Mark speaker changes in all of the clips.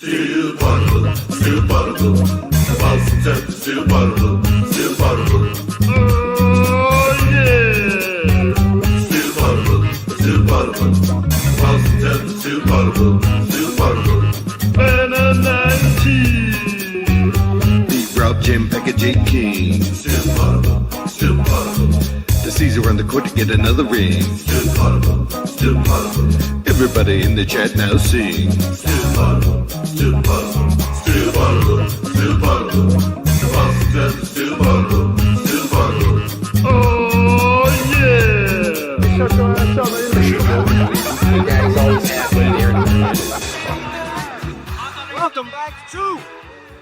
Speaker 1: Still Poddable, Still Poddable. Boston Celtics, Still Poddable, Still Poddable. Oh yeah! Still Poddable, Still Poddable. Boston Celtics, Still Poddable, Still Poddable. And a 19.
Speaker 2: Beat Rob, Jim, Packard, J. King.
Speaker 1: Still Poddable, Still Poddable.
Speaker 2: The Caesar on the court to get another ring.
Speaker 1: Still Poddable, Still Poddable.
Speaker 2: Everybody in the chat now sing.
Speaker 1: Still Poddable, Still Poddable. Still Poddable, Still Poddable. The Boston Celtics, Still Poddable, Still Poddable. Oh yeah!
Speaker 3: Shut your ass up, man.
Speaker 4: Daddy's always happening here.
Speaker 5: Welcome back to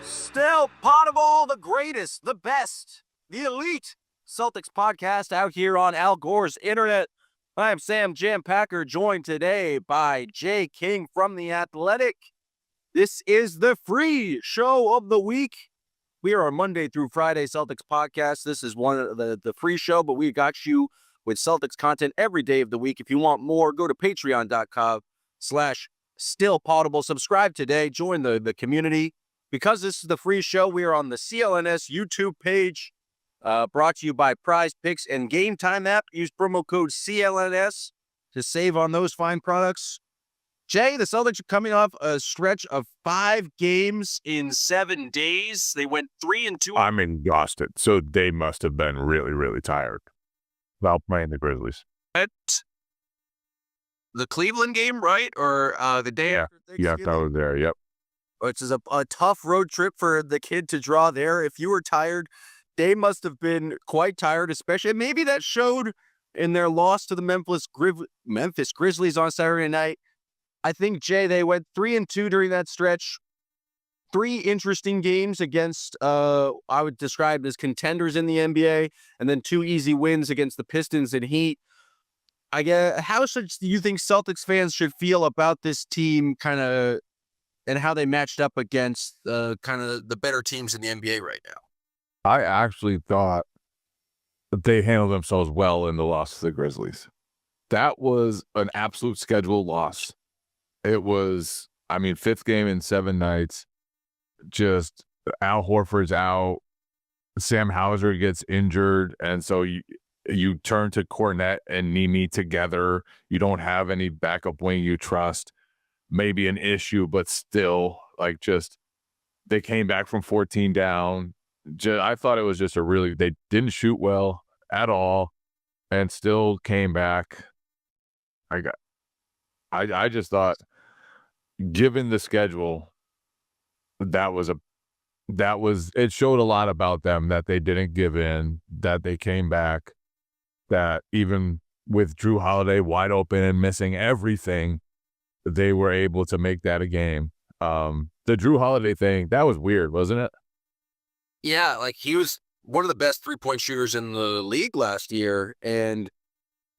Speaker 5: Still Poddable, the greatest, the best, the elite Celtics podcast out here on Al Gore's internet. I am Sam Jam Packard, joined today by Jay King from The Athletic. This is the free show of the week. We are a Monday through Friday Celtics podcast. This is one of the free show, but we got you with Celtics content every day of the week. If you want more, go to patreon.com/stillpoddable. Subscribe today. Join the community. Because this is the free show, we are on the CLNS YouTube page. Brought to you by Prize Picks and Game Time app. Use promo code CLNS to save on those fine products. Jay, the Celtics are coming off a stretch of 5 games in 7 days. They went 3-2.
Speaker 6: I'm exhausted, so they must have been really, really tired while playing the Grizzlies.
Speaker 5: At the Cleveland game, right? Or the day after
Speaker 6: Yeah,
Speaker 5: Thanksgiving?
Speaker 6: that was there, yep.
Speaker 5: Which is a tough road trip for the kid to draw there. If you were tired, they must have been quite tired, especially. Maybe that showed in their loss to the Memphis Grizzlies on Saturday night. I think, Jay, they went 3-2 during that stretch. 3 interesting games against, I would describe as contenders in the NBA, and then 2 easy wins against the Pistons and Heat. I guess, how do you think Celtics fans should feel about this team and how they matched up against kind of the better teams in the NBA right now?
Speaker 6: I actually thought that they handled themselves well in the loss to the Grizzlies. That was an absolute schedule loss. It was, 5th game in 7 nights. Just Al Horford's out. Sam Hauser gets injured. And so you turn to Cornette and Nimi together. You don't have any backup wing you trust. Maybe an issue, but still, they came back from 14 down. I thought it was just they didn't shoot well at all and still came back. I just thought, given the schedule, it showed a lot about them, that they didn't give in, that they came back, that even with Jrue Holiday wide open and missing everything, they were able to make that a game. The Jrue Holiday thing, that was weird, wasn't it?
Speaker 5: Yeah, he was one of the best three-point shooters in the league last year, and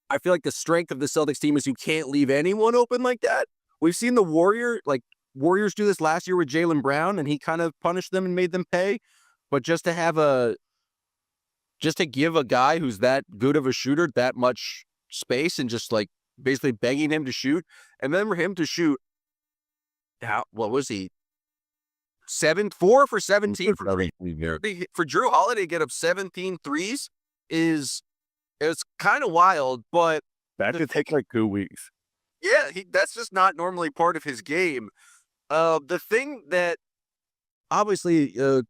Speaker 5: I feel like the strength of the Celtics team is you can't leave anyone open like that. We've seen the Warriors do this last year with Jaylen Brown, and he kind of punished them and made them pay. But just to give a guy who's that good of a shooter that much space and just basically begging him to shoot, and then for him to shoot, what was he? 4 for 17 for Jrue Holiday, get up 17 threes it's kind of wild, but
Speaker 6: That could take 2 weeks.
Speaker 5: yeah, that's just not normally part of his game. The thing that obviously the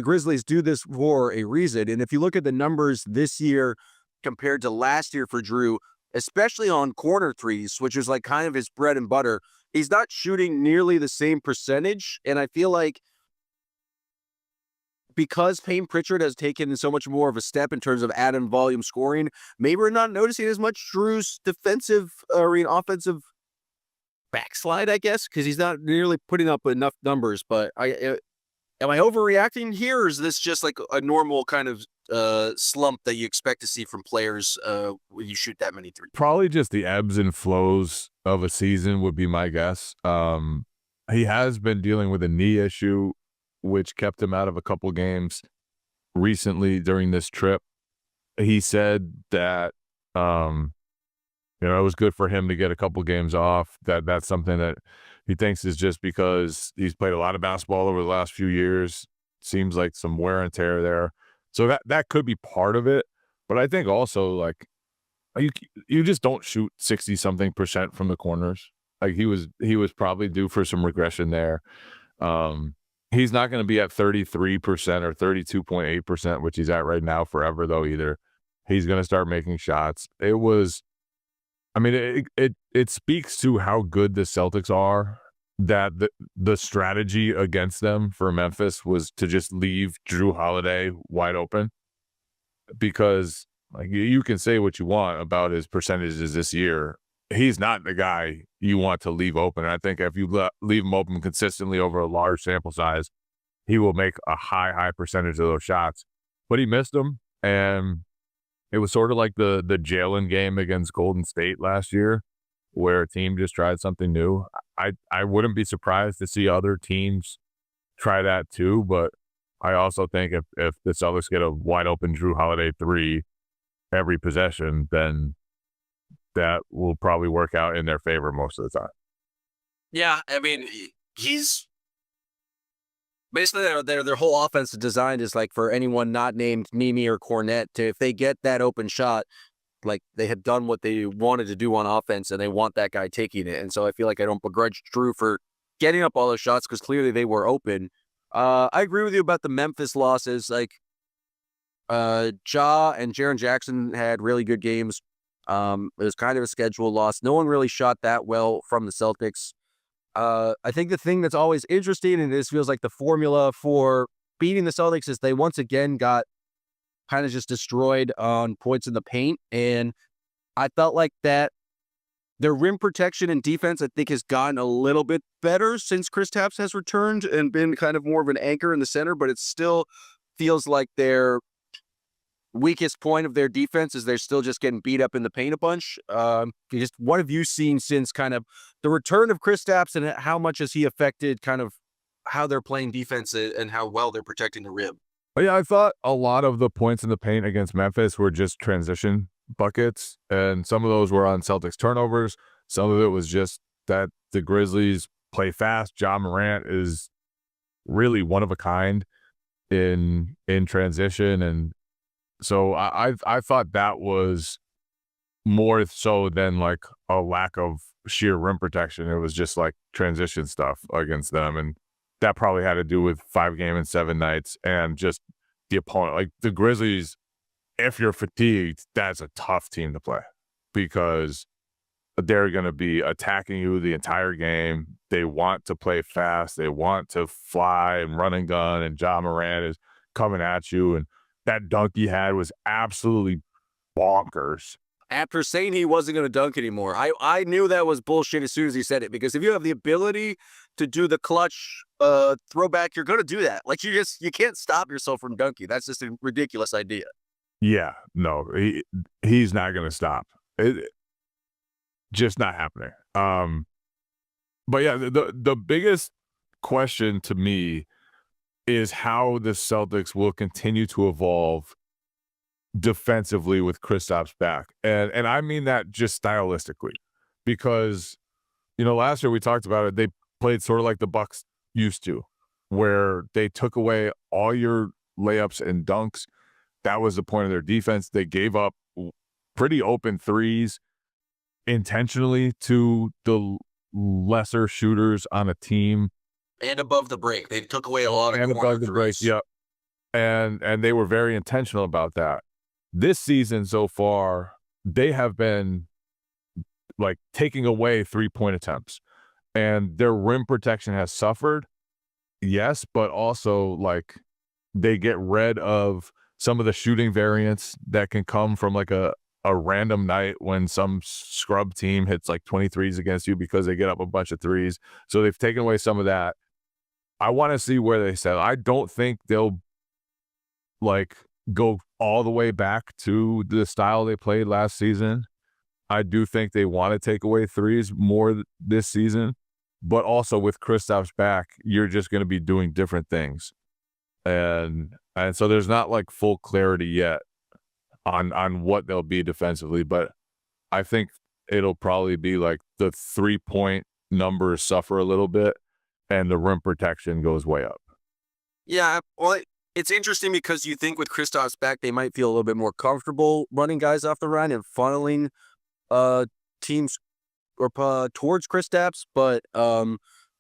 Speaker 5: Grizzlies do this for a reason, and if you look at the numbers this year compared to last year for Jrue, especially on corner threes, which is kind of his bread and butter, he's not shooting nearly the same percentage. And I feel like because Payne Pritchard has taken so much more of a step in terms of add-in volume scoring, maybe we're not noticing as much Jrue's offensive backslide, I guess, because he's not nearly putting up enough numbers. But am I overreacting here, or is this just a normal kind of slump that you expect to see from players when you shoot that many threes?
Speaker 6: Probably just the ebbs and flows of a season would be my guess. He has been dealing with a knee issue, which kept him out of a couple games recently during this trip. He said that it was good for him to get a couple games off. That's something that he thinks it's just because he's played a lot of basketball over the last few years. Seems like some wear and tear there. So that could be part of it. But I think also, like, you just don't shoot 60-something% from the corners. Like, he was probably due for some regression there. He's not going to be at 33% or 32.8%, which he's at right now forever, though, either. He's going to start making shots. It speaks to how good the Celtics are, that the strategy against them for Memphis was to just leave Jrue Holiday wide open, because, like, you can say what you want about his percentages this year. He's not the guy you want to leave open. And I think if you leave him open consistently over a large sample size, he will make a high percentage of those shots. But he missed them, and it was sort of like the Jaylen game against Golden State last year, where a team just tried something new. I wouldn't be surprised to see other teams try that too, but I also think if the Celtics get a wide open Jrue Holiday 3 every possession, then that will probably work out in their favor most of the time.
Speaker 5: Yeah, I mean, he's basically their whole offense is designed is like for anyone not named Mimi or Cornette to, if they get that open shot, like, they have done what they wanted to do on offense and they want that guy taking it. And so I feel like I don't begrudge Jrue for getting up all those shots because clearly they were open. I agree with you about the Memphis losses. Like, Ja and Jaren Jackson had really good games. It was kind of a schedule loss. No one really shot that well from the Celtics. I think the thing that's always interesting, and this feels like the formula for beating the Celtics, is they once again got kind of just destroyed on points in the paint. And I felt like that their rim protection and defense, I think, has gotten a little bit better since Kristaps has returned and been kind of more of an anchor in the center, but it still feels like their weakest point of their defense is they're still just getting beat up in the paint a bunch. Just what have you seen since kind of the return of Kristaps, and how much has he affected kind of how they're playing defense and how well they're protecting the rim?
Speaker 6: Yeah, I thought a lot of the points in the paint against Memphis were just transition buckets, and some of those were on Celtics turnovers. Some of it was just that the Grizzlies play fast. Ja Morant is really one of a kind in transition, and so I thought that was more so than like a lack of sheer rim protection. It was just like transition stuff against them, and that probably had to do with 5 game and 7 nights and just the opponent. Like the Grizzlies, if you're fatigued, that's a tough team to play because they're going to be attacking you the entire game. They want to play fast. They want to fly and run and gun, and Ja Morant is coming at you, and that dunk he had was absolutely bonkers.
Speaker 5: After saying he wasn't going to dunk anymore, I knew that was bullshit as soon as he said it, because if you have the ability to do the clutch throwback, you're going to do that. Like, you can't stop yourself from dunking. That's just a ridiculous idea.
Speaker 6: Yeah, no, he's not going to stop. Just not happening. But yeah, the biggest question to me is how the Celtics will continue to evolve defensively with Kristaps back. And I mean that just stylistically, because, you know, last year we talked about it. They played sort of like the Bucks used to, where they took away all your layups and dunks. That was the point of their defense. They gave up pretty open threes intentionally to the lesser shooters on a team.
Speaker 5: And above the break, they took away a lot of
Speaker 6: and above the break, yep. And they were very intentional about that. This season so far, they have been like taking away 3-point attempts, and their rim protection has suffered. Yes, but also like they get rid of some of the shooting variance that can come from like a random night when some scrub team hits like 23s against you because they get up a bunch of threes. So they've taken away some of that. I want to see where they settle. I don't think they'll like go all the way back to the style they played last season. I do think they want to take away threes more this season, but also with Kristaps back, you're just going to be doing different things. And so there's not like full clarity yet on what they'll be defensively, but I think it'll probably be like the 3-point numbers suffer a little bit and the rim protection goes way up.
Speaker 5: Yeah, well, it's interesting because you think with Kristaps back, they might feel a little bit more comfortable running guys off the run and funneling teams or towards Kristaps. But I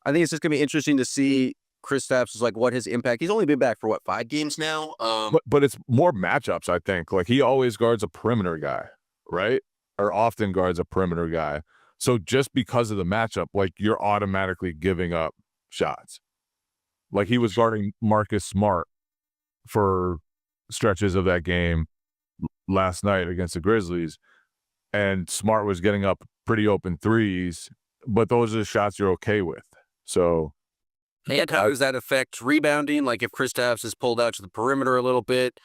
Speaker 5: think it's just gonna be interesting to see Kristaps is like what his impact. He's only been back for 5 games now.
Speaker 6: But it's more matchups, I think. Like he always guards a perimeter guy, right? Or often guards a perimeter guy. So just because of the matchup, like you're automatically giving up shots. Like he was guarding Marcus Smart for stretches of that game last night against the Grizzlies, and Smart was getting up pretty open threes, but those are the shots you're okay with. So,
Speaker 5: and how does that affect rebounding? Like if Kristaps is pulled out to the perimeter a little bit,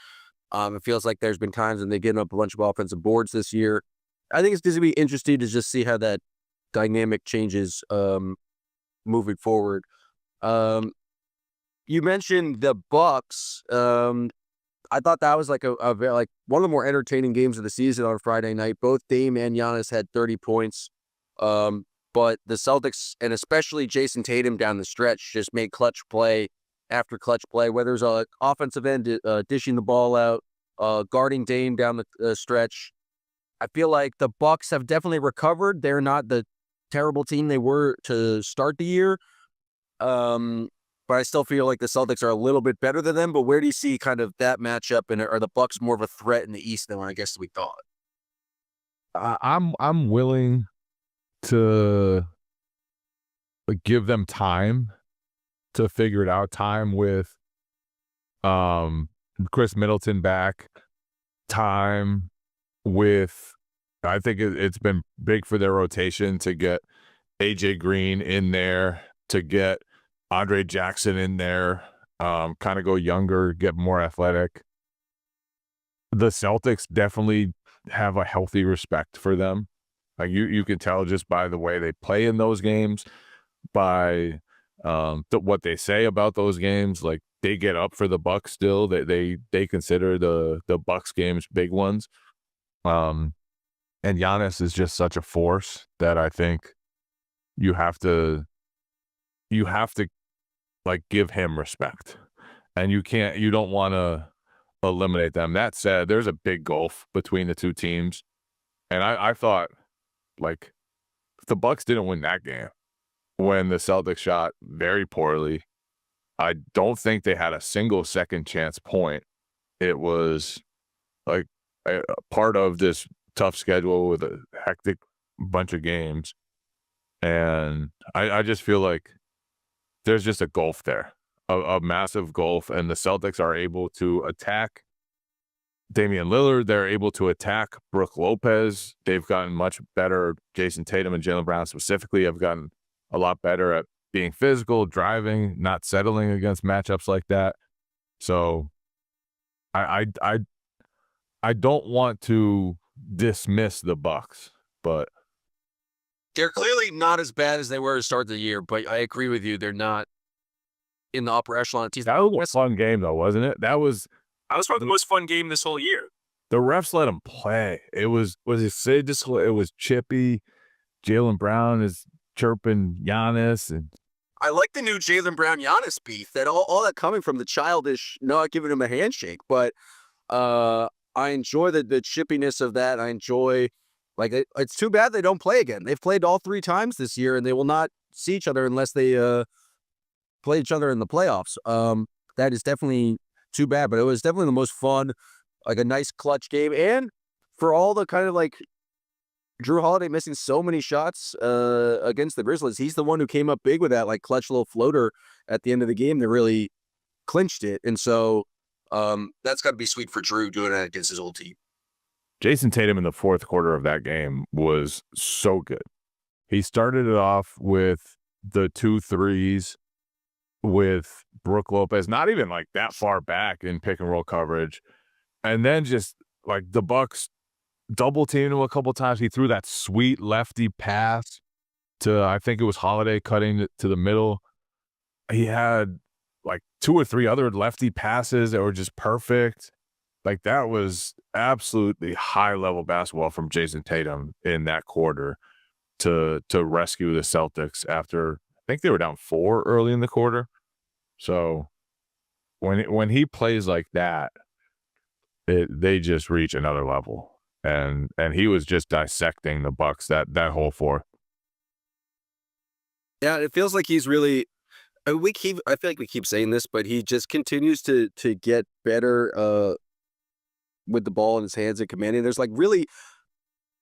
Speaker 5: it feels like there's been times when they've given up a bunch of offensive boards this year. I think it's going to be interesting to just see how that dynamic changes moving forward. You mentioned the Bucks. I thought that was like a very, like one of the more entertaining games of the season on Friday night. Both Dame and Giannis had 30 points. But the Celtics, and especially Jason Tatum down the stretch, just made clutch play after clutch play, whether it's an offensive end dishing the ball out, guarding Dame down the stretch. I feel like the Bucks have definitely recovered. They're not the terrible team they were to start the year. But I still feel like the Celtics are a little bit better than them. But where do you see kind of that matchup? And are the Bucks more of a threat in the East than I guess we thought?
Speaker 6: I'm willing to give them time to figure it out. Time with Chris Middleton back. Time with, I think it's been big for their rotation to get AJ Green in there, to get Andre Jackson in there, kind of go younger, get more athletic. The Celtics definitely have a healthy respect for them. Like you can tell just by the way they play in those games, by what they say about those games. Like they get up for the Bucks still. They consider the Bucks games big ones. And Giannis is just such a force that I think you have to like give him respect, and you don't want to eliminate them. That said, there's a big gulf between the two teams, and I thought like if the Bucks didn't win that game when the Celtics shot very poorly, I don't think they had a single second chance point. It was like a part of this tough schedule with a hectic bunch of games, and I just feel like there's just a gulf there, a massive gulf, and the Celtics are able to attack Damian Lillard. They're able to attack Brook Lopez. They've gotten much better. Jason Tatum and Jaylen Brown specifically have gotten a lot better at being physical, driving, not settling against matchups like that. So I don't want to dismiss the Bucks, but
Speaker 5: they're clearly not as bad as they were to start the year, but I agree with you. They're not in the upper echelon of teams.
Speaker 6: That was a fun game, though, wasn't it? That was
Speaker 4: probably the most fun game this whole year.
Speaker 6: The refs let them play. It was it was chippy. Jaylen Brown is chirping Giannis, and
Speaker 5: I like the new Jaylen Brown Giannis beef. That all that coming from the childish not giving him a handshake, but I enjoy the chippiness of that. I enjoy. Like, it's too bad they don't play again. They've played all 3 times this year, and they will not see each other unless they play each other in the playoffs. That is definitely too bad, but it was definitely the most fun, like a nice clutch game. And for all the kind of like Jrue Holiday missing so many shots against the Grizzlies, he's the one who came up big with that like clutch little floater at the end of the game that really clinched it. And so that's got to be sweet for Jrue doing that against his old team.
Speaker 6: Jason Tatum in the fourth quarter of that game was so good. He started it off with the 2 threes with Brook Lopez, not even like that far back in pick and roll coverage. And then just like the Bucks double teamed him a couple times. He threw that sweet lefty pass to, I think it was Holiday cutting to the middle. He had like 2 or 3 other lefty passes that were just perfect. Like that was absolutely high level basketball from Jason Tatum in that quarter. to rescue the Celtics after I think they were down 4 early in the quarter. So when he plays like that, they just reach another level. And he was just dissecting the Bucks that whole fourth.
Speaker 5: Yeah, it feels like he's really. I feel like we keep saying this, but he just continues to get better with the ball in his hands and commanding. There's like really,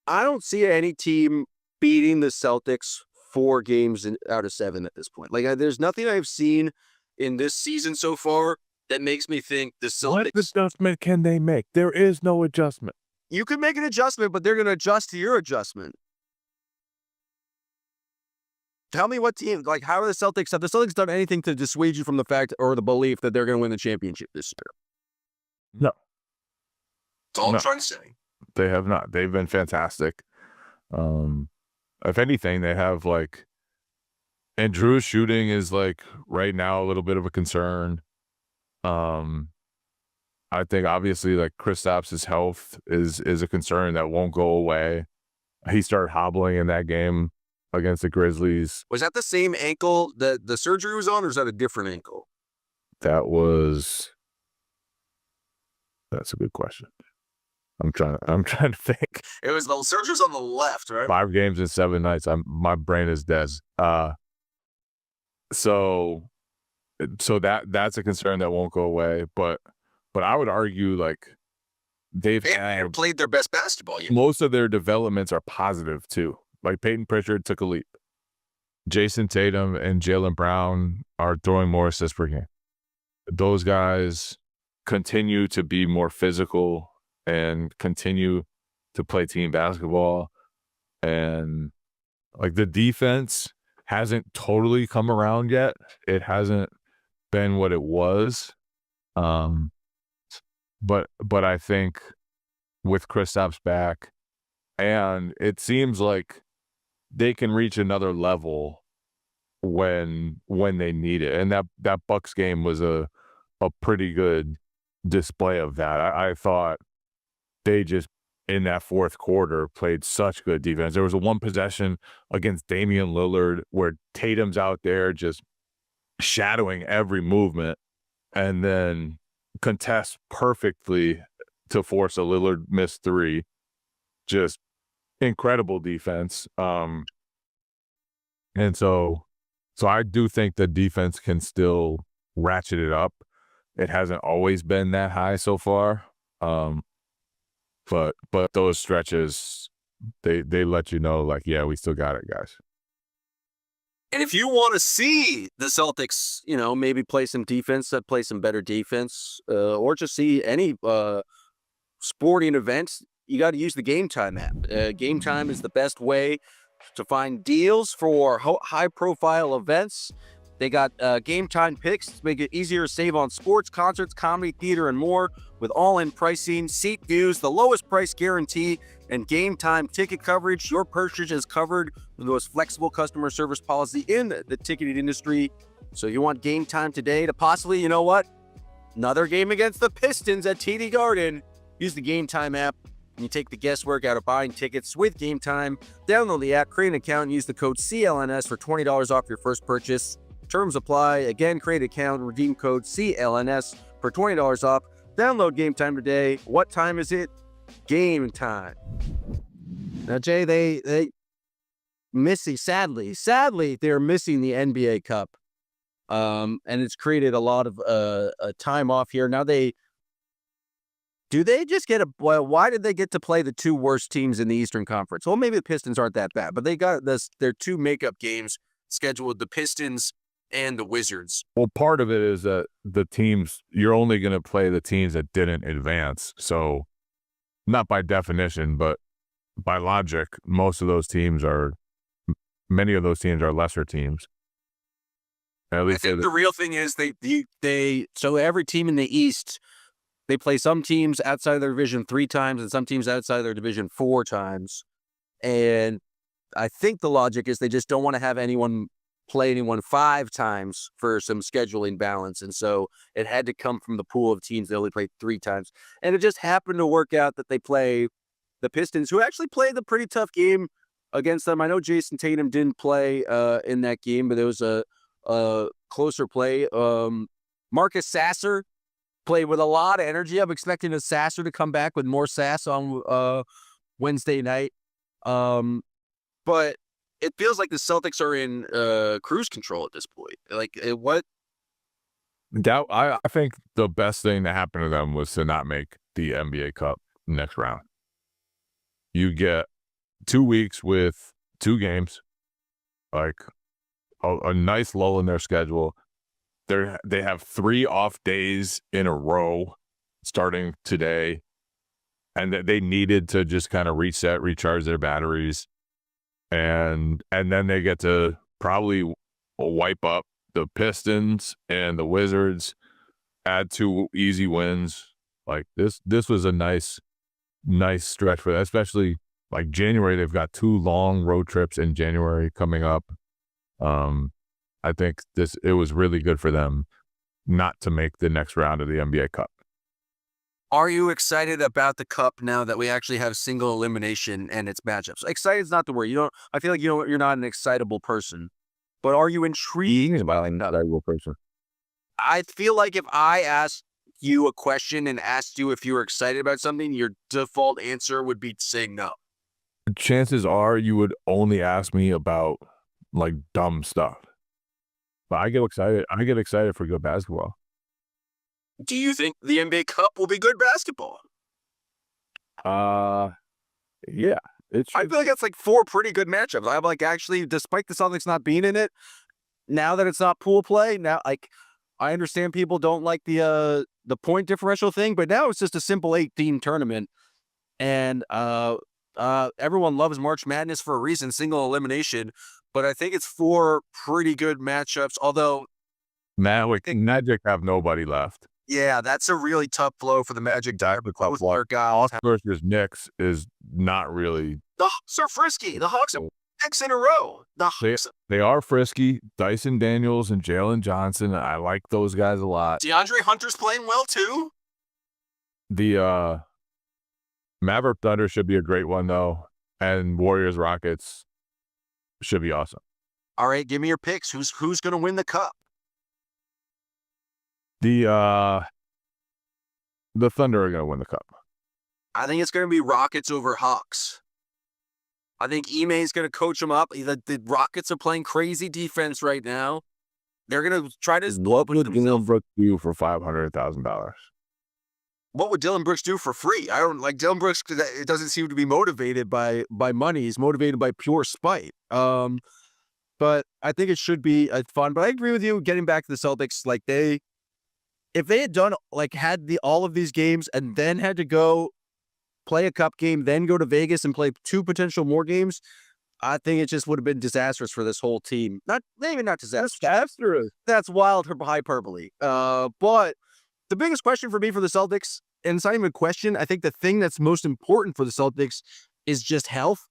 Speaker 5: I don't see any team beating the Celtics 4 games out of 7 at this point. Like there's nothing I've seen in this season so far that makes me think the Celtics.
Speaker 6: What adjustment can they make? There is no adjustment.
Speaker 5: You can make an adjustment, but they're going to adjust to your adjustment. Tell me what team, like how are the Celtics, have the Celtics done anything to dissuade you from the fact or the belief that they're going to win the championship this year?
Speaker 6: No.
Speaker 4: That's all I'm trying to say.
Speaker 6: They have not. They've been fantastic. If anything, they have like, and Jrue's shooting is like right now a little bit of a concern. I think obviously like Kristaps' health is a concern that won't go away. He started hobbling in that game against the Grizzlies.
Speaker 5: Was that the same ankle that the surgery was on, or is that a different ankle?
Speaker 6: That's a good question. I'm trying to think.
Speaker 4: It was the surgery's on the left, right?
Speaker 6: 5 games in 7 nights. My brain is dead. So that's a concern that won't go away. But I would argue like
Speaker 4: They haven't played their best basketball yet.
Speaker 6: Most of their developments are positive too. Like Peyton Pritchard took a leap. Jason Tatum and Jaylen Brown are throwing more assists per game. Those guys continue to be more physical and continue to play team basketball. And like the defense hasn't totally come around yet. It hasn't been what it was. But I think with Kristaps back, and it seems like they can reach another level when they need it. And that Bucks game was a pretty good display of that. I thought they just in that fourth quarter played such good defense. There was a one possession against Damian Lillard where Tatum's out there just shadowing every movement and then contests perfectly to force a Lillard missed 3. Just incredible defense. And so I do think the defense can still ratchet it up. It hasn't always been that high so far. But those stretches, they let you know, like, yeah, we still got it, guys.
Speaker 5: And if you want to see the Celtics, maybe play some defense, play some better defense, or just see any sporting events, you got to use the Game Time app. Game Time is the best way to find deals for high-profile events. They got Game Time picks to make it easier to save on sports, concerts, comedy, theater, and more with all-in pricing, seat views, the lowest price guarantee, and Game Time ticket coverage. Your purchase is covered with the most flexible customer service policy in the ticketing industry. So you want Game Time today to possibly, another game against the Pistons at TD Garden. Use the Game Time app, and you take the guesswork out of buying tickets with Game Time. Download the app, create an account, and use the code CLNS for $20 off your first purchase. Terms apply. Again, create an account, redeem code CLNS for $20 off. Download Game Time today. What time is it? Game time. Now, Jay, they missing, sadly, they're missing the NBA Cup. And it's created a lot of time off here. Now do they just get why did they get to play the 2 worst teams in the Eastern Conference? Well, maybe the Pistons aren't that bad, but they got their 2 makeup games scheduled, the Pistons and the Wizards.
Speaker 6: Well, part of it is that the teams, you're only going to play the teams that didn't advance. So not by definition, but by logic, many of those teams are lesser teams. At least
Speaker 5: I think the real thing is so every team in the East, they play some teams outside of their division 3 times and some teams outside of their division 4 times. And I think the logic is they just don't want to have anyone play anyone 5 times for some scheduling balance. And so it had to come from the pool of teams that only played 3 times. And it just happened to work out that they play the Pistons, who actually played the pretty tough game against them. I know Jason Tatum didn't play in that game, but it was a closer play. Marcus Sasser played with a lot of energy. I'm expecting a Sasser to come back with more sass on Wednesday night. But it feels like the Celtics are in cruise control at this point. Like, what?
Speaker 6: I think the best thing that happened to them was to not make the NBA Cup next round. You get 2 weeks with 2 games, like a nice lull in their schedule. They have 3 off days in a row starting today, and they needed to just kind of reset, recharge their batteries, and then they get to probably wipe up the Pistons and the Wizards, add 2 easy wins. Like this was a nice stretch for that, especially like January. They've got 2 long road trips in January coming up. I think it was really good for them not to make the next round of the NBA Cup.
Speaker 5: Are you excited about the Cup now that we actually have single elimination and its matchups? Excited is not the word. I feel like you're not an excitable person. But are you intrigued?
Speaker 6: I'm not a real person.
Speaker 5: I feel like if I asked you a question and asked you if you were excited about something, your default answer would be saying no.
Speaker 6: Chances are you would only ask me about like dumb stuff. But I get excited. I get excited for good basketball.
Speaker 5: Do you think the NBA Cup will be good basketball?
Speaker 6: Yeah.
Speaker 5: I feel like that's like 4 pretty good matchups. I'm like, actually, despite the Celtics not being in it, now that it's not pool play, now like I understand people don't like the point differential thing, but now it's just a simple 8-team tournament, and everyone loves March Madness for a reason, single elimination. But I think it's 4 pretty good matchups. Although
Speaker 6: Magic have nobody left.
Speaker 5: Yeah, that's a really tough blow for the Magic.
Speaker 6: Versus Knicks is not really.
Speaker 5: The Hawks are frisky. The Hawks are 6 in a row.
Speaker 6: They are frisky. Dyson Daniels and Jalen Johnson. I like those guys a lot.
Speaker 5: DeAndre Hunter's playing well too.
Speaker 6: The Maverick Thunder should be a great one though, and Warriors Rockets should be awesome.
Speaker 5: All right, give me your picks. Who's going to win the Cup?
Speaker 6: The Thunder are going to win the Cup.
Speaker 5: I think it's going to be Rockets over Hawks. I think Ime is going to coach them up. The Rockets are playing crazy defense right now. They're going to try to...
Speaker 6: What would Dillon Brooks do for $500,000?
Speaker 5: What would Dillon Brooks do for free? I don't like Dillon Brooks because it doesn't seem to be motivated by money. He's motivated by pure spite. But I think it should be fun. But I agree with you. Getting back to the Celtics, like if they had done had all of these games and then had to go play a cup game, then go to Vegas and play 2 potential more games, I think it just would have been disastrous for this whole team. Maybe not disastrous. That's wild hyperbole. But the biggest question for me for the Celtics, and it's not even a question, I think the thing that's most important for the Celtics is just health.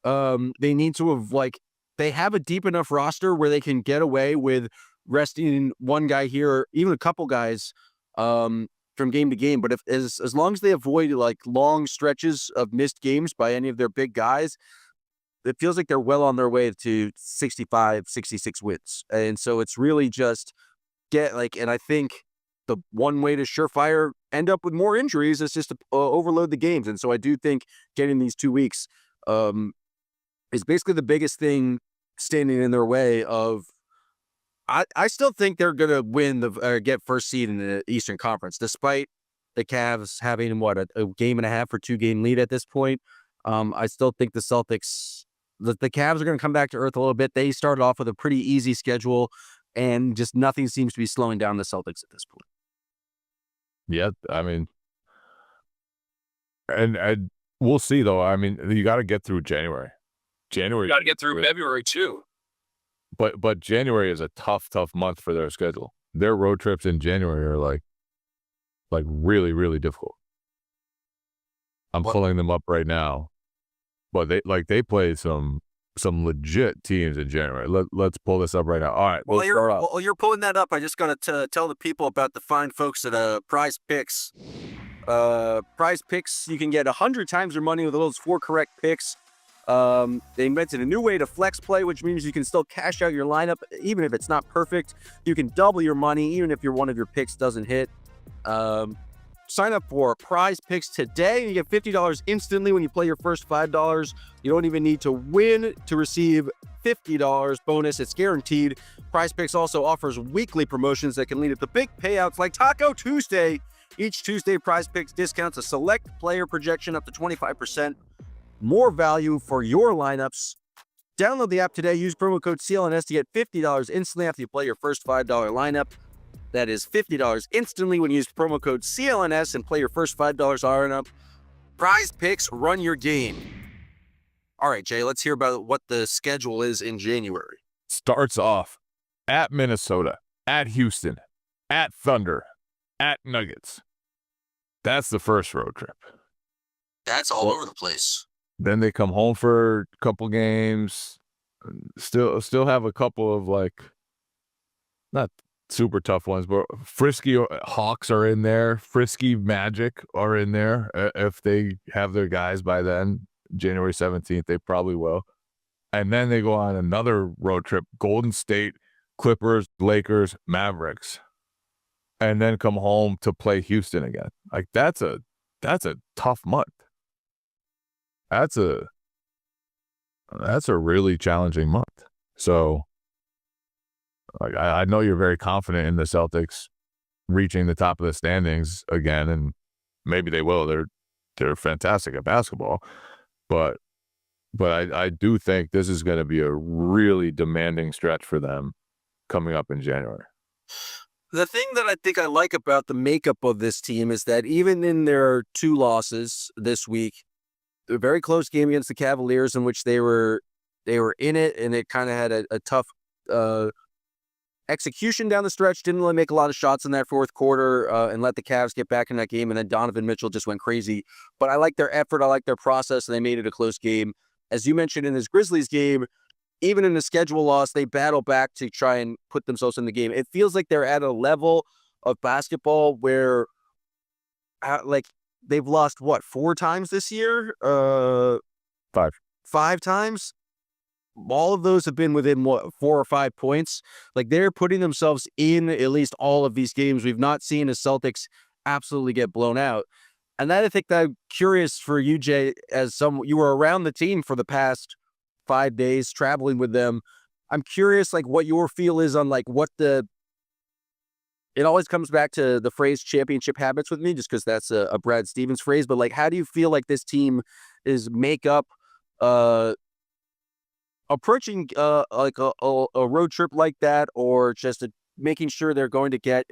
Speaker 5: They need to have they have a deep enough roster where they can get away with resting one guy here, or even a couple guys from game to game. But as long as they avoid long stretches of missed games by any of their big guys, it feels like they're well on their way to 65, 66 wins. And so it's really just and I think the one way to surefire end up with more injuries is just to overload the games. And so I do think getting these 2 weeks is basically the biggest thing standing in their way of. I still think they're going to win get first seed in the Eastern Conference, despite the Cavs having a game and a half or 2-game lead at this point. I still think the Celtics, the Cavs are going to come back to earth a little bit. They started off with a pretty easy schedule, and just nothing seems to be slowing down the Celtics at this point.
Speaker 6: Yeah, I mean, and we'll see though. I mean, you got to get through January.
Speaker 4: You got to get through February too.
Speaker 6: But January is a tough month for their schedule. Their road trips in January are like really, really difficult. I'm pulling them up right now, but they play some legit teams in January. Let's pull this up right now. All right.
Speaker 5: While you're pulling that up, I just got to tell the people about the fine folks at Prize Picks. Prize Picks, you can get 100 times your money with those 4 correct picks. They invented a new way to flex play, which means you can still cash out your lineup even if it's not perfect. You can double your money even if one of your picks doesn't hit. Sign up for Prize Picks today. You get $50 instantly when you play your first $5. You don't even need to win to receive $50 bonus. It's guaranteed. Prize Picks also offers weekly promotions that can lead to big payouts like Taco Tuesday. Each Tuesday, Prize Picks discounts a select player projection up to 25%. More value for your lineups. Download the app today. Use promo code CLNS to get $50 instantly after you play your first $5 lineup. That is $50 instantly when you use promo code CLNS and play your first $5 lineup. Prize Picks, run your game. All right, Jay, let's hear about what the schedule is in January.
Speaker 6: Starts off at Minnesota, at Houston, at Thunder, at Nuggets. That's the first road trip.
Speaker 5: That's all over the place.
Speaker 6: Then they come home for a couple games. Still have a couple of not super tough ones, but Frisky Hawks are in there. Frisky Magic are in there. If they have their guys by then, January 17th, they probably will. And then they go on another road trip, Golden State, Clippers, Lakers, Mavericks. And then come home to play Houston again. That's a tough month. That's a really challenging month. So I know you're very confident in the Celtics reaching the top of the standings again, and maybe they will. They're fantastic at basketball, but I do think this is going to be a really demanding stretch for them coming up in January.
Speaker 5: The thing that I think I like about the makeup of this team is that even in their 2 losses this week, a very close game against the Cavaliers in which they were in it, and it kind of had a tough execution down the stretch. Didn't really make a lot of shots in that fourth quarter and let the Cavs get back in that game. And then Donovan Mitchell just went crazy. But I like their effort. I like their process. And they made it a close game. As you mentioned in this Grizzlies game, even in the schedule loss, they battle back to try and put themselves in the game. It feels like they're at a level of basketball where they've lost, 4 times this year?
Speaker 6: 5.
Speaker 5: 5 times? All of those have been within 4 or 5 points. They're putting themselves in at least all of these games. We've not seen the Celtics absolutely get blown out. And that I think that I'm curious for you, Jay, you were around the team for the past 5 days, traveling with them. I'm curious, what your feel is on it always comes back to the phrase championship habits with me, just because that's a Brad Stevens phrase. But how do you feel like this team is makeup, approaching a road trip like that, or just making sure they're going to get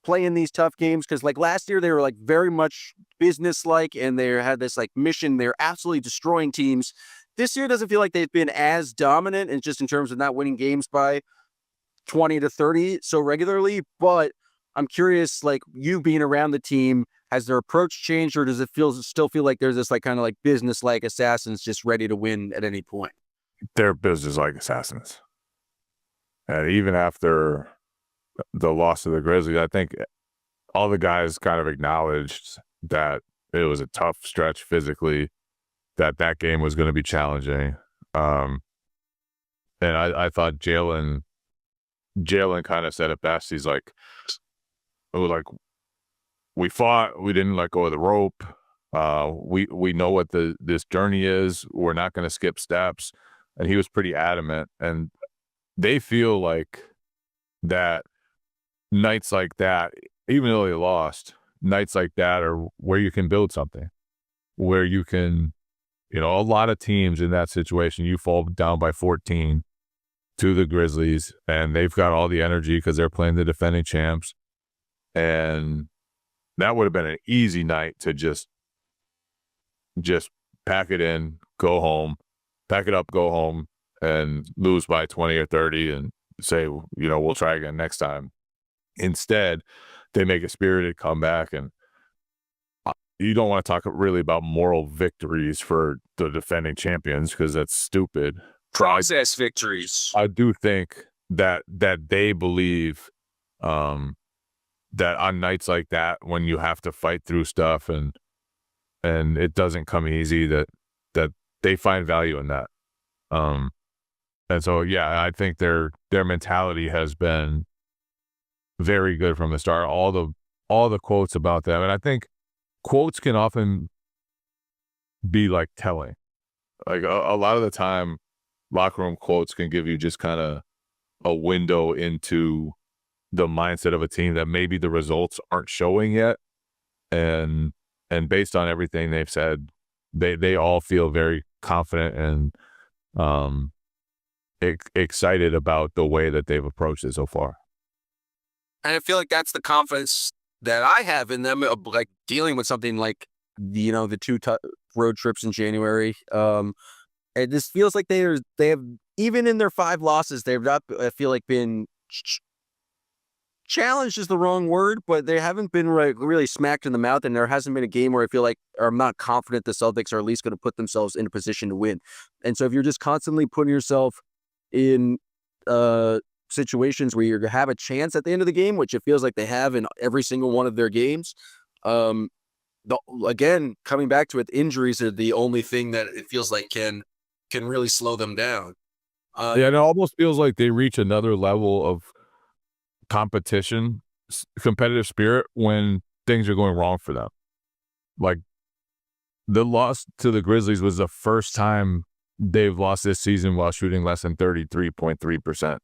Speaker 5: play in these tough games? Because last year they were very much business-like, and they had this mission. They're absolutely destroying teams. This year doesn't feel like they've been as dominant, and just in terms of not winning games by 20 to 30 so regularly. But I'm curious, you being around the team, has their approach changed, or does it still feel like there's this kind of business-like assassins just ready to win at any point?
Speaker 6: They're business-like assassins. And even after the loss to the Grizzlies, I think all the guys kind of acknowledged that it was a tough stretch physically, that game was going to be challenging. And I thought Jaylen kind of said it best. He's we fought, we didn't let go of the rope. We know what this journey is. We're not going to skip steps. And he was pretty adamant. And they feel like that nights like that, even though they lost, nights like that are where you can build something, where you can, a lot of teams in that situation, you fall down by 14 to the Grizzlies, and they've got all the energy because they're playing the defending champs. And that would have been an easy night to just pack it in, go home, pack it up, go home, and lose by 20 or 30 and say, we'll try again next time. Instead, they make a spirited comeback, and you don't want to talk really about moral victories for the defending champions because that's stupid.
Speaker 4: Process victories.
Speaker 6: I do think that they believe that on nights like that, when you have to fight through stuff and it doesn't come easy, that they find value in that. And so, yeah, I think their mentality has been very good from the start. All the quotes about them, and I think quotes can often be like telling. Like a lot of the time, locker room quotes can give you just kind of a window into the mindset of a team that maybe the results aren't showing yet, and based on everything they've said, they all feel very confident and excited about the way that they've approached it so far.
Speaker 5: And I feel like that's the confidence that I have in them, of like dealing with something like, the two road trips in January. It just feels like they have, even in their 5 losses, they've not, I feel like, been challenged is the wrong word, but they haven't been really smacked in the mouth, and there hasn't been a game where I feel like, or I'm not confident the Celtics are at least going to put themselves in a position to win. And so if you're just constantly putting yourself in situations where you have a chance at the end of the game, which it feels like they have in every single one of their games, again, coming back to it, injuries are the only thing that it feels like can really slow them down.
Speaker 6: And it almost feels like they reach another level of competitive spirit when things are going wrong for them. Like the loss to the Grizzlies was the first time they've lost this season while shooting less than 33.3%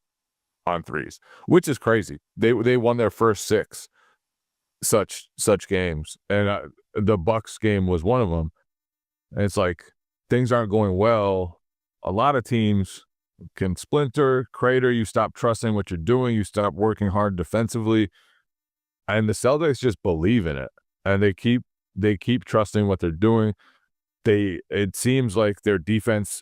Speaker 6: on threes, which is crazy. They won their first 6 such games, and the Bucks game was one of them. And it's like things aren't going well. A lot of teams can splinter, crater. You stop trusting what you're doing. You stop working hard defensively, and the Celtics just believe in it, and they keep trusting what they're doing. It seems like their defense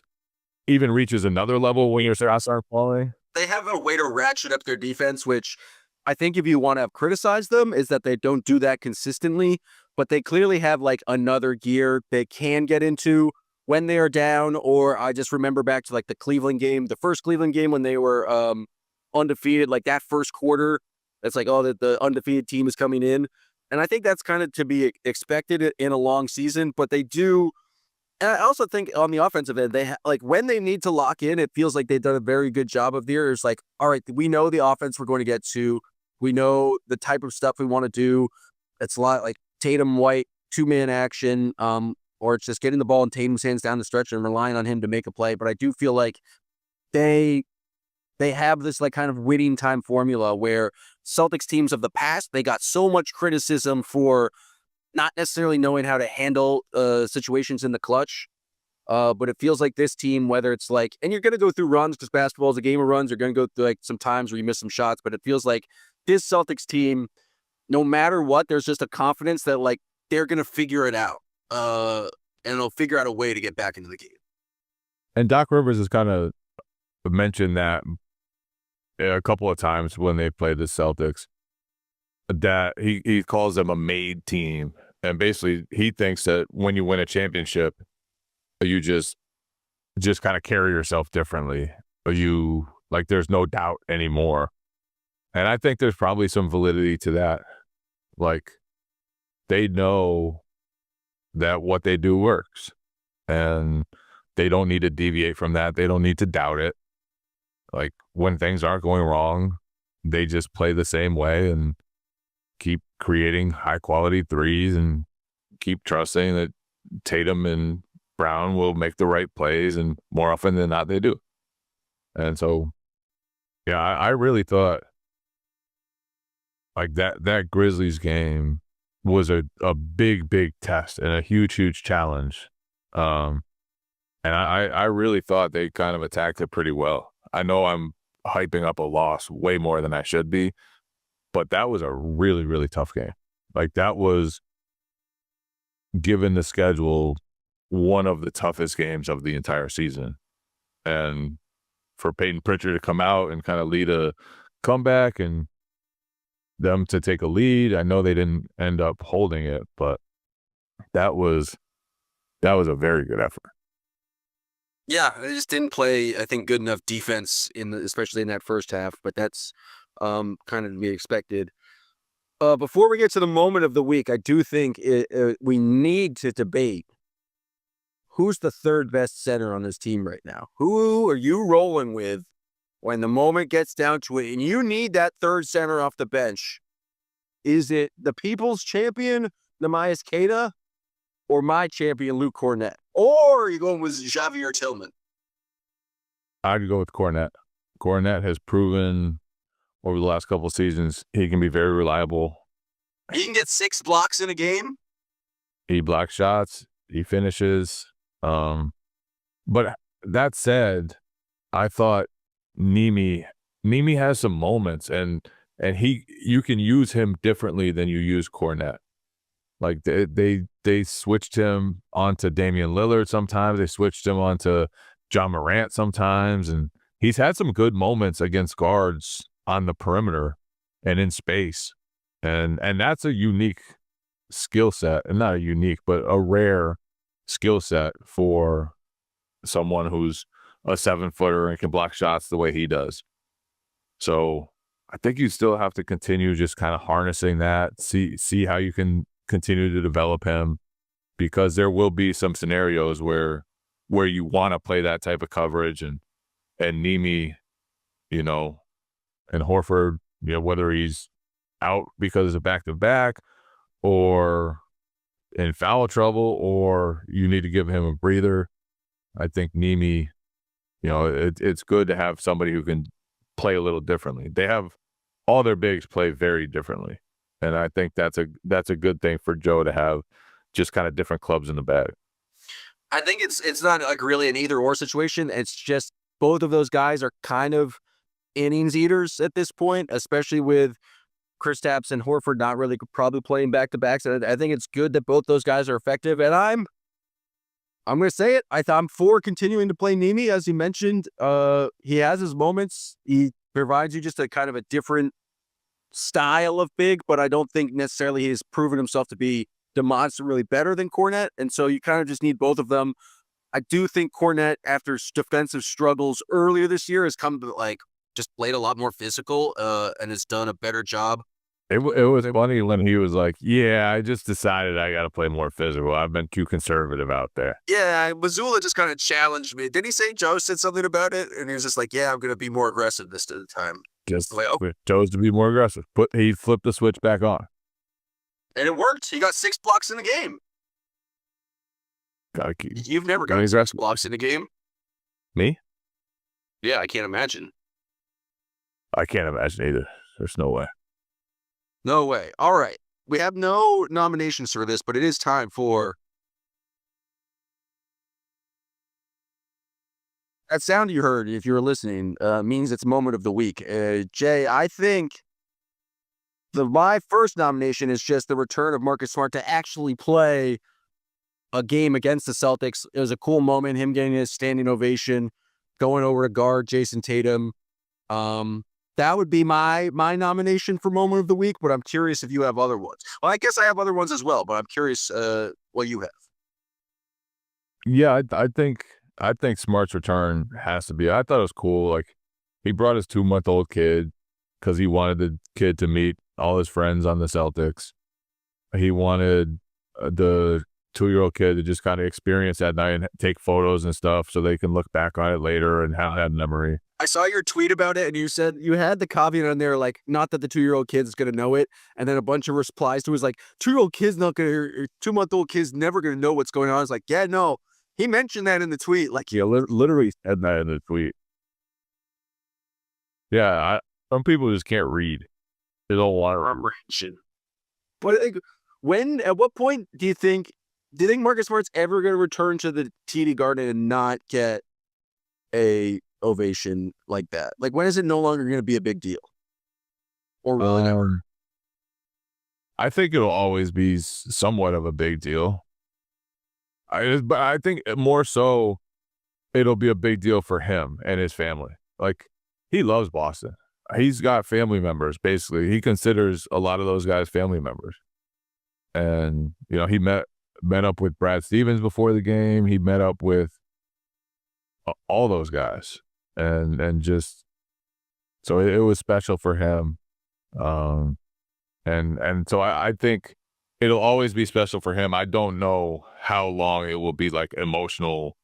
Speaker 6: even reaches another level when your shots aren't falling.
Speaker 5: They have a way to ratchet up their defense, which I think if you want to criticize them, is that they don't do that consistently, but they clearly have like another gear they can get into when they are down. Or I just remember back to like the Cleveland game, the first Cleveland game when they were undefeated, like that first quarter, it's like, oh, the undefeated team is coming in. And I think that's kind of to be expected in a long season, but they do. And I also think on the offensive end, they like when they need to lock in, it feels like they've done a very good job of the year. It's like, all right, we know the offense we're going to get to. We know the type of stuff we want to do. It's a lot like Tatum White, 2-man action, or it's just getting the ball in Tatum's hands down the stretch and relying on him to make a play. But I do feel like they have this like kind of winning time formula where Celtics teams of the past, they got so much criticism for not necessarily knowing how to handle situations in the clutch. But it feels like this team, whether it's like, and you're going to go through runs because basketball is a game of runs. You're going to go through like some times where you miss some shots, but it feels like this Celtics team, no matter what, there's just a confidence that like they're going to figure it out. And they'll figure out a way to get back into the game.
Speaker 6: And Doc Rivers has kind of mentioned that a couple of times when they played the Celtics, that he calls them a made team. And basically he thinks that when you win a championship, you just kind of carry yourself differently. You like, there's no doubt anymore. And I think there's probably some validity to that. Like they know that what they do works and they don't need to deviate from that. They don't need to doubt it. Like when things aren't going wrong, they just play the same way and keep creating high quality threes and keep trusting that Tatum and Brown will make the right plays, and more often than not they do. And so, yeah, I really thought like that Grizzlies game was a big test and a huge challenge. And I really thought they kind of attacked it pretty well. I know I'm hyping up a loss way more than I should be, but that was a really tough game. Like that was, given the schedule, one of the toughest games of the entire season. And for Peyton Pritchard to come out and kind of lead a comeback and them to take a lead, I know they didn't end up holding it, but that was a very good effort.
Speaker 5: Yeah, they just didn't play, I think, good enough defense especially in that first half, but that's kind of to be expected. Before we get to the moment of the week, I do think we need to debate who's the third best center on this team right now? Who are you rolling with when the moment gets down to it and you need that third center off the bench? Is it the people's champion, Nemias Queta, or my champion, Luke Cornett? Or are you going with Xavier Tillman?
Speaker 6: I'd go with Cornett. Cornett has proven over the last couple of seasons he can be very reliable.
Speaker 5: He can get 6 blocks in a game.
Speaker 6: He blocks shots. He finishes. But that said, I thought Nemi has some moments, and you can use him differently than you use Cornett. Like they switched him onto Damian Lillard sometimes. They switched him onto John Morant sometimes, and he's had some good moments against guards on the perimeter and in space, and that's a unique skill set, and not a unique, but a rare skill set for someone who's a 7-footer and can block shots the way he does. So I think you still have to continue just kind of harnessing that, see how you can continue to develop him, because there will be some scenarios where you want to play that type of coverage, and Nemi, and Horford, whether he's out because of back-to-back or in foul trouble or you need to give him a breather. I think Nemi, it's good to have somebody who can play a little differently. They have all their bigs play very differently, and I think that's a good thing for Joe to have, just kind of different clubs in the bag.
Speaker 5: I think it's not like really an either or situation. It's just both of those guys are kind of innings eaters at this point, especially with Kristaps and Horford not really probably playing back-to-backs. And I think it's good that both those guys are effective. And I'm going to say it. I'm for continuing to play Nemi, as you mentioned. He has his moments. He provides you just a kind of a different style of big, but I don't think necessarily he's proven himself to be demonstrably better than Cornett. And so you kind of just need both of them. I do think Cornett, after defensive struggles earlier this year, has come to just played a lot more physical and has done a better job.
Speaker 6: It was funny when he was like, yeah, I just decided I got to play more physical. I've been too conservative out there.
Speaker 5: Yeah, Mazzulla just kind of challenged me. Didn't he say Joe said something about it? And he was just like, yeah, I'm going to be more aggressive this time.
Speaker 6: Just chose to be more aggressive. He flipped the switch back on.
Speaker 5: And it worked. He got 6 blocks in the game. You've never got 6 blocks in a game?
Speaker 6: Me?
Speaker 5: Yeah, I can't imagine.
Speaker 6: I can't imagine either. There's no way.
Speaker 5: No way. All right. We have no nominations for this, but it is time for... That sound you heard, if you were listening, means it's moment of the week. Jay, I think my first nomination is just the return of Marcus Smart to actually play a game against the Celtics. It was a cool moment, him getting his standing ovation, going over to guard Jason Tatum. That would be my nomination for moment of the week, but I'm curious if you have other ones. Well, I guess I have other ones as well, but I'm curious what you have.
Speaker 6: Yeah, I think Smart's return has to be. I thought it was cool. Like, he brought his 2-month-old kid because he wanted the kid to meet all his friends on the Celtics. He wanted the 2-year-old kid to just kind of experience that night and take photos and stuff so they can look back on it later and have that memory.
Speaker 5: I saw your tweet about it, and you said you had the caveat on there, like, not that the 2-year-old kid's going to know it, and then a bunch of replies to it was like, 2-year-old kid's not going to, 2-month-old kid's never going to know what's going on. I was like, yeah, no, he mentioned that in the tweet. Like,
Speaker 6: yeah, literally said that in the tweet. Yeah, some people just can't read. They don't want to remember.
Speaker 5: But at what point do you think Marcus Smart's ever going to return to the TD Garden and not get a ovation like that? Like, when is it no longer going to be a big deal? Or really never?
Speaker 6: I think it'll always be somewhat of a big deal. But I think more so it'll be a big deal for him and his family. Like, he loves Boston. He's got family members, basically. He considers a lot of those guys family members. And, he met up with Brad Stevens before the game. He met up with all those guys. And just, so it was special for him. And so I think it'll always be special for him. I don't know how long it will be like emotional,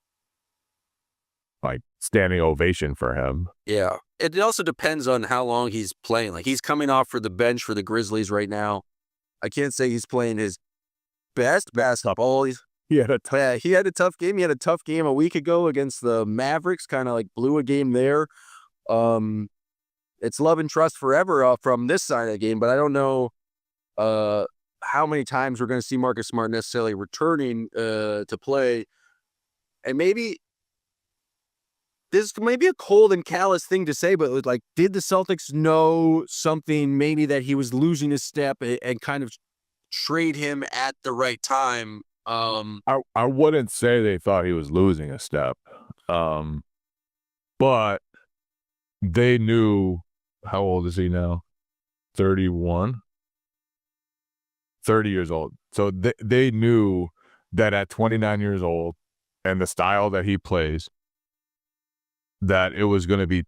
Speaker 6: like standing ovation for him.
Speaker 5: Yeah. It also depends on how long he's playing. Like he's coming off for the bench for the Grizzlies right now. I can't say he's playing his best basketball.
Speaker 6: He had a
Speaker 5: He had a tough game. He had a tough game a week ago against the Mavericks, kind of like blew a game there. It's love and trust forever from this side of the game, but I don't know how many times we're going to see Marcus Smart necessarily returning to play. And maybe this may be a cold and callous thing to say, but like, did the Celtics know something maybe that he was losing his step and kind of trade him at the right time?
Speaker 6: I wouldn't say they thought he was losing a step, but they knew. How old is he now? 31? 30 years old. So they knew that at 29 years old and the style that he plays, that it was going to be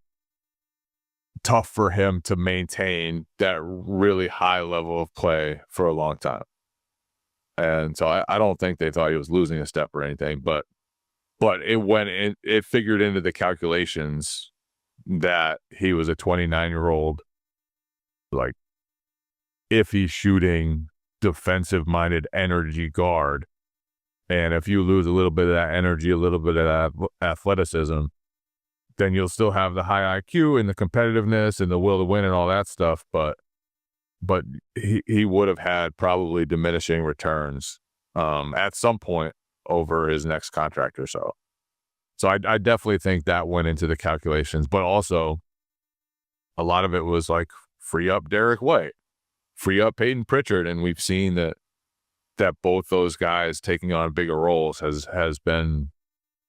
Speaker 6: tough for him to maintain that really high level of play for a long time. And so I don't think they thought he was losing a step or anything, but it figured into the calculations that he was a 29-year-old, like, if he's shooting defensive-minded energy guard, and if you lose a little bit of that energy, a little bit of that athleticism, then you'll still have the high IQ and the competitiveness and the will to win and all that stuff, but he would have had probably diminishing returns at some point over his next contract or so. So I definitely think that went into the calculations, but also a lot of it was like free up Derek White, free up Peyton Pritchard, and we've seen that both those guys taking on bigger roles has been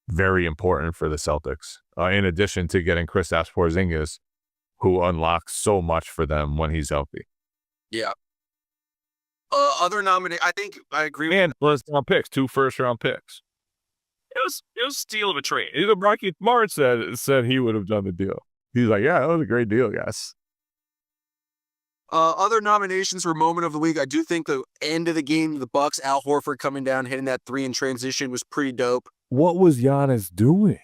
Speaker 6: very important for the Celtics. In addition to getting Kristaps Porzingis, who unlocks so much for them when he's healthy.
Speaker 5: Yeah. Other nominee, I think I agree.
Speaker 6: And first-round picks, 2 first-round picks.
Speaker 4: It was steal of a trade.
Speaker 6: Even Marky Smart said he would have done the deal. He's like, yeah, that was a great deal, guys.
Speaker 5: Other nominations for moment of the week, I do think the end of the game, the Bucks, Al Horford coming down, hitting that 3 in transition was pretty dope.
Speaker 6: What was Giannis doing?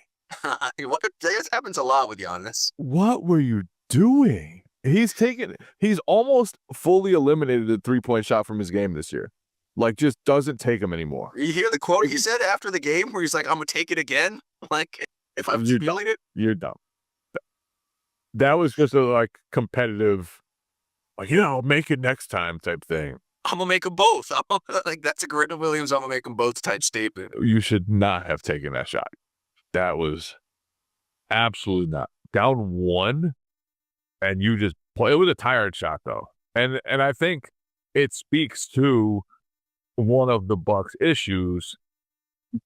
Speaker 5: This happens a lot with Giannis.
Speaker 6: What were you doing? He's almost fully eliminated the 3-point shot from his game this year. Like, just doesn't take him anymore.
Speaker 5: You hear the quote he said after the game where he's like, I'm going to take it again? Like, if I'm feeling it?
Speaker 6: You're dumb. That was just a, like, competitive, like, make it next time type thing.
Speaker 5: I'm going to make them both. Like, that's a Grant Williams, I'm going to make them both type statement.
Speaker 6: You should not have taken that shot. That was absolutely not. Down 1, and you just play. It was a tired shot, though. And I think it speaks to one of the Bucks' issues,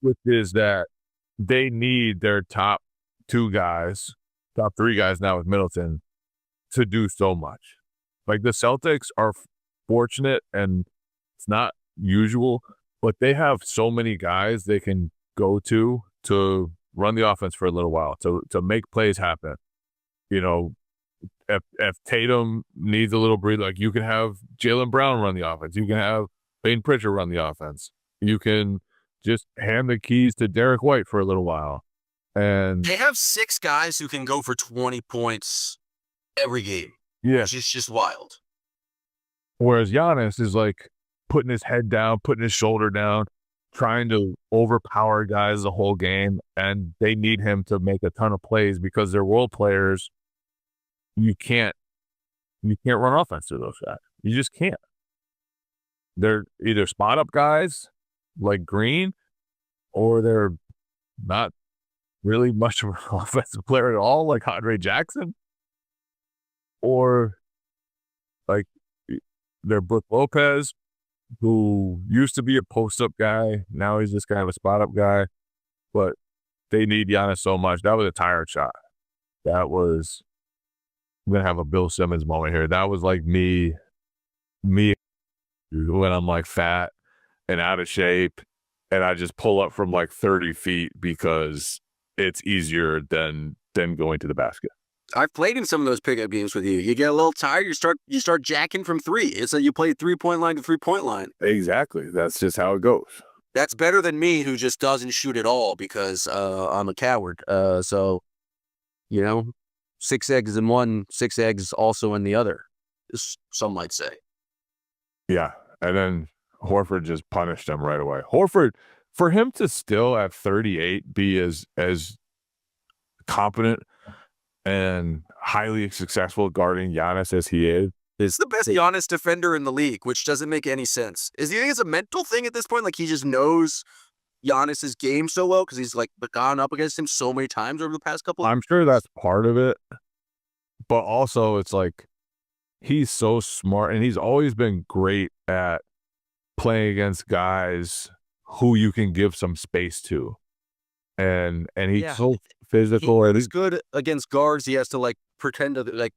Speaker 6: which is that they need their top 2 guys, top 3 guys now with Middleton, to do so much. Like, the Celtics are fortunate, and it's not usual, but they have so many guys they can go to run the offense for a little while, to make plays happen. If Tatum needs a little breather, like, you can have Jaylen Brown run the offense. You can have Peyton Pritchard run the offense. You can just hand the keys to Derek White for a little while. And
Speaker 5: they have 6 guys who can go for 20 points every game.
Speaker 6: Yeah.
Speaker 5: Which is just wild.
Speaker 6: Whereas Giannis is like putting his head down, putting his shoulder down, trying to overpower guys the whole game, and they need him to make a ton of plays because they're role players. You can't run offense to those guys. You just can't. They're either spot up guys like Green, or they're not really much of an offensive player at all, like Andre Jackson, or like they're Brook Lopez, who used to be a post-up guy. Now he's just kind of a spot-up guy. But they need Giannis so much. That was a tired shot. That was – I'm going to have a Bill Simmons moment here. That was like me when I'm like fat and out of shape, and I just pull up from like 30 feet because it's easier than going to the basket.
Speaker 5: I've played in some of those pickup games with you. You get a little tired, you start jacking from three. It's like you play 3-point line to 3-point line.
Speaker 6: Exactly. That's just how it goes.
Speaker 5: That's better than me, who just doesn't shoot at all because I'm a coward. So, 6 eggs in one, 6 eggs also in the other, some might say.
Speaker 6: Yeah. And then Horford just punished him right away. Horford, for him to still at 38 be as competent and highly successful guarding Giannis as he is
Speaker 5: the best Giannis defender in the league, which doesn't make any sense. Do you think it's a mental thing at this point? Like he just knows Giannis's game so well because he's like gone up against him so many times over the past couple.
Speaker 6: I'm sure that's part of it, but also it's like he's so smart and he's always been great at playing against guys who you can give some space to, and he's so physical.
Speaker 5: He's good against guards. He has to like pretend to like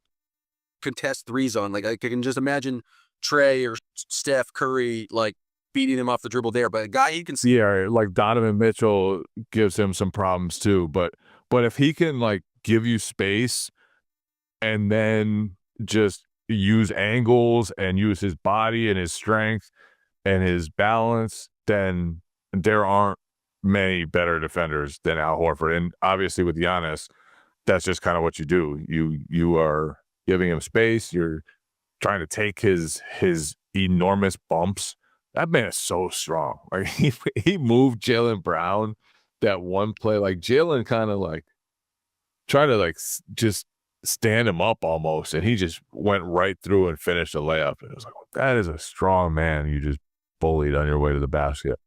Speaker 5: contest threes on. Like I can just imagine Trey or Steph Curry like beating him off the dribble there. But a guy he can see.
Speaker 6: Yeah, like Donovan Mitchell gives him some problems too. But if he can like give you space and then just use angles and use his body and his strength and his balance, then there aren't many better defenders than Al Horford. And obviously with Giannis, that's just kind of what you do. You are giving him space. You're trying to take his enormous bumps. That man is so strong. Like he moved Jaylen Brown that one play. Like Jaylen kind of like tried to like just stand him up almost, and he just went right through and finished a layup. And it was like, that is a strong man you just bullied on your way to the basket.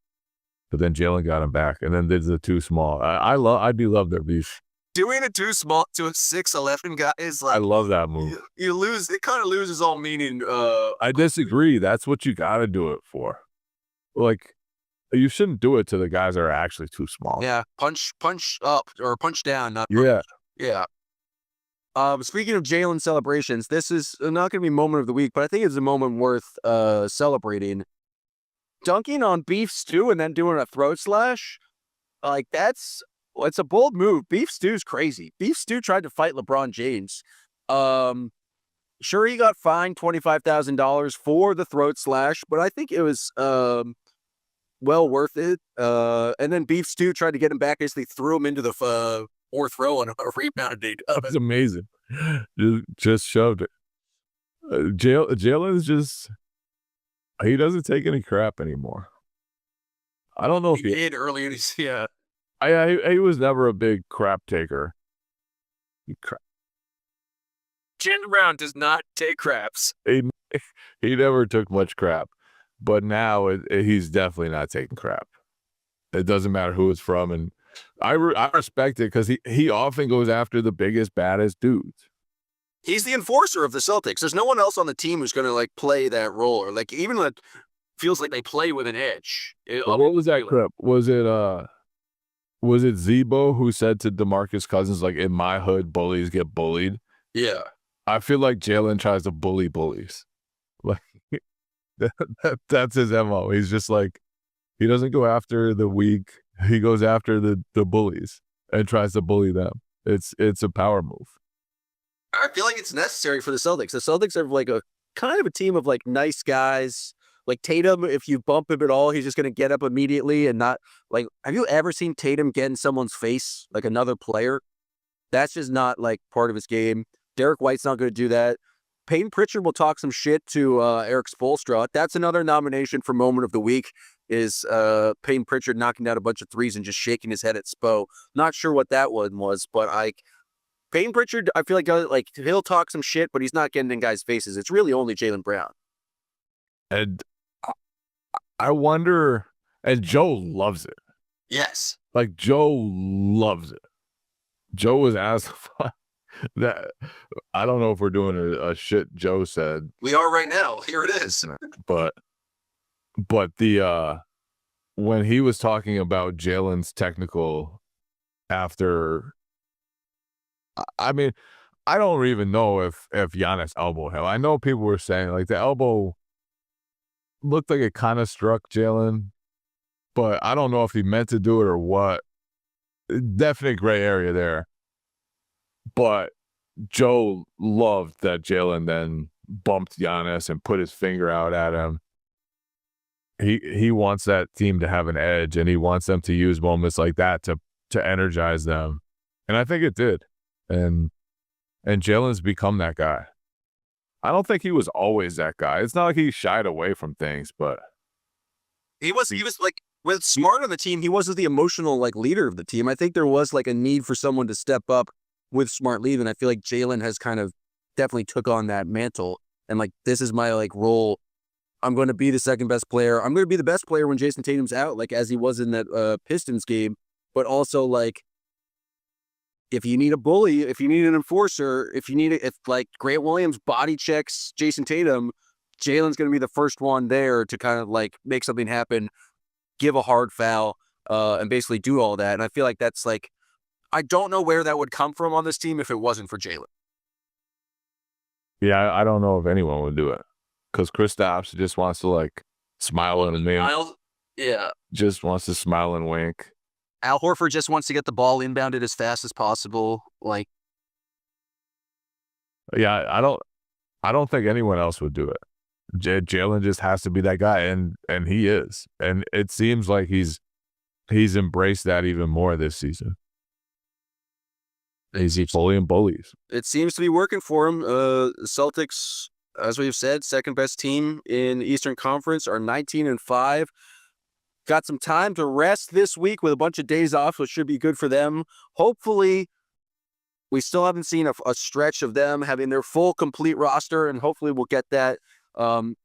Speaker 6: But then Jaylen got him back, and then did the too small. I do love their beef.
Speaker 5: Doing a too small to a 6'11" guy is like,
Speaker 6: I love that move.
Speaker 5: You lose. It kind of loses all meaning.
Speaker 6: I disagree. That's what you got to do it for. Like, you shouldn't do it to the guys that are actually too small.
Speaker 5: Yeah, punch up or punch down. Not punch. Yeah. Speaking of Jaylen celebrations, this is not going to be moment of the week, but I think it's a moment worth celebrating. Dunking on Beef Stew and then doing a throat slash, like it's a bold move. Beef Stew's crazy. Beef Stew tried to fight LeBron James. Sure, he got fined $25,000 for the throat slash, but I think it was well worth it. And then Beef Stew tried to get him back, basically threw him into the fourth row on a rebound.
Speaker 6: That was amazing. Just shoved it. Jaylen's just, he doesn't take any crap anymore. I don't know if
Speaker 5: he did early in his, yeah.
Speaker 6: He was never a big crap taker.
Speaker 5: Jaylen Brown does not take craps.
Speaker 6: He never took much crap, but now he's definitely not taking crap. It doesn't matter who it's from, and I respect it because he often goes after the biggest, baddest dudes.
Speaker 5: He's the enforcer of the Celtics. There's no one else on the team who's going to like play that role, or like even like feels like they play with an edge.
Speaker 6: What was that clip? Was it Zebo who said to DeMarcus Cousins, like, in my hood, bullies get bullied?
Speaker 5: Yeah.
Speaker 6: I feel like Jaylen tries to bully bullies. Like that's his MO. He's just like, he doesn't go after the weak. He goes after the bullies and tries to bully them. It's a power move.
Speaker 5: I feel like it's necessary for the Celtics. The Celtics are like a kind of a team of like nice guys. Like Tatum, if you bump him at all, he's just going to get up immediately and not like, have you ever seen Tatum get in someone's face, like another player? That's just not like part of his game. Derek White's not going to do that. Peyton Pritchard will talk some shit to Eric Spoelstra. That's another nomination for moment of the week is Peyton Pritchard knocking down a bunch of threes and just shaking his head at Spo. Not sure what that one was, but Peyton Pritchard, I feel like he'll talk some shit, but he's not getting in guys' faces. It's really only Jaylen Brown.
Speaker 6: And I wonder, and Joe loves it.
Speaker 5: Yes.
Speaker 6: Like Joe loves it. Joe was asked that. I don't know if we're doing a shit Joe said.
Speaker 5: We are right now. Here it is.
Speaker 6: But the when he was talking about Jaylen's technical after, I mean, I don't even know if Giannis elbowed him. I know people were saying like the elbow looked like it kind of struck Jaylen, but I don't know if he meant to do it or what. Definite gray area there. But Joe loved that Jaylen then bumped Giannis and put his finger out at him. He wants that team to have an edge, and he wants them to use moments like that to energize them. And I think it did. And Jaylen's become that guy. I don't think he was always that guy. It's not like he shied away from things, but
Speaker 5: he was like, with Smart on the team, he wasn't the emotional like leader of the team. I think there was like a need for someone to step up with Smart leaving. I feel like Jaylen has kind of definitely took on that mantle. And like, this is my like role. I'm going to be the second best player. I'm going to be the best player when Jason Tatum's out, like as he was in that Pistons game. But also like, if you need a bully, if you need an enforcer, if like Grant Williams body checks Jason Tatum, Jaylen's going to be the first one there to kind of like make something happen, give a hard foul, and basically do all that. And I feel like that's like, I don't know where that would come from on this team if it wasn't for Jaylen.
Speaker 6: yeah, I don't know if anyone would do it. Because Kristaps just wants to like smile and wink.
Speaker 5: Yeah.
Speaker 6: Just wants to smile and wink.
Speaker 5: Al Horford just wants to get the ball inbounded as fast as possible. Like,
Speaker 6: yeah, I don't think anyone else would do it. Jaylen just has to be that guy, and he is. And it seems like he's embraced that even more this season. He's bullying bullies.
Speaker 5: it seems to be working for him. Celtics, as we've said, second best team in the Eastern Conference, are 19-5. Got some time to rest this week with a bunch of days off, which should be good for them. Hopefully, we still haven't seen a stretch of them having their full, complete roster, and hopefully we'll get that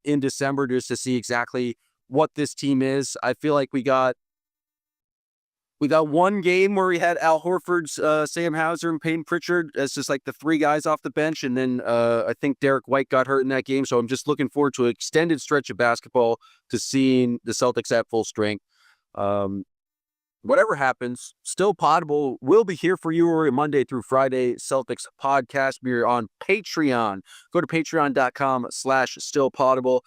Speaker 5: in December just to see exactly what this team is. I feel like we got one game where we had Al Horford's Sam Hauser and Peyton Pritchard as just like the three guys off the bench. And then I think Derek White got hurt in that game. So I'm just looking forward to an extended stretch of basketball to seeing the Celtics at full strength. Whatever happens, Still Poddable will be here for you every Monday through Friday. Celtics podcast. We're on Patreon. Go to patreon.com/Still Poddable.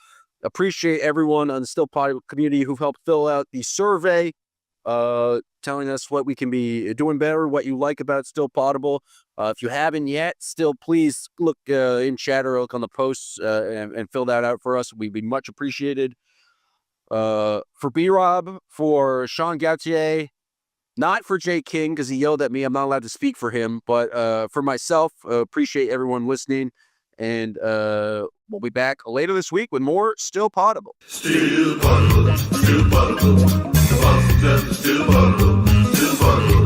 Speaker 5: Appreciate everyone on the Still Poddable community who helped fill out the survey, telling us what we can be doing better, what you like about Still Poddable. If you haven't yet, still please look in chat or look on the posts and fill that out for us. We'd be much appreciated. For B-Rob, for Sean Gauthier, not for Jay King because he yelled at me. I'm not allowed to speak for him, but for myself, appreciate everyone listening. And we'll be back later this week with more Still Poddable.
Speaker 1: Still Poddable, Still Poddable. The Boston Celtics, Still Poddable, Still Poddable.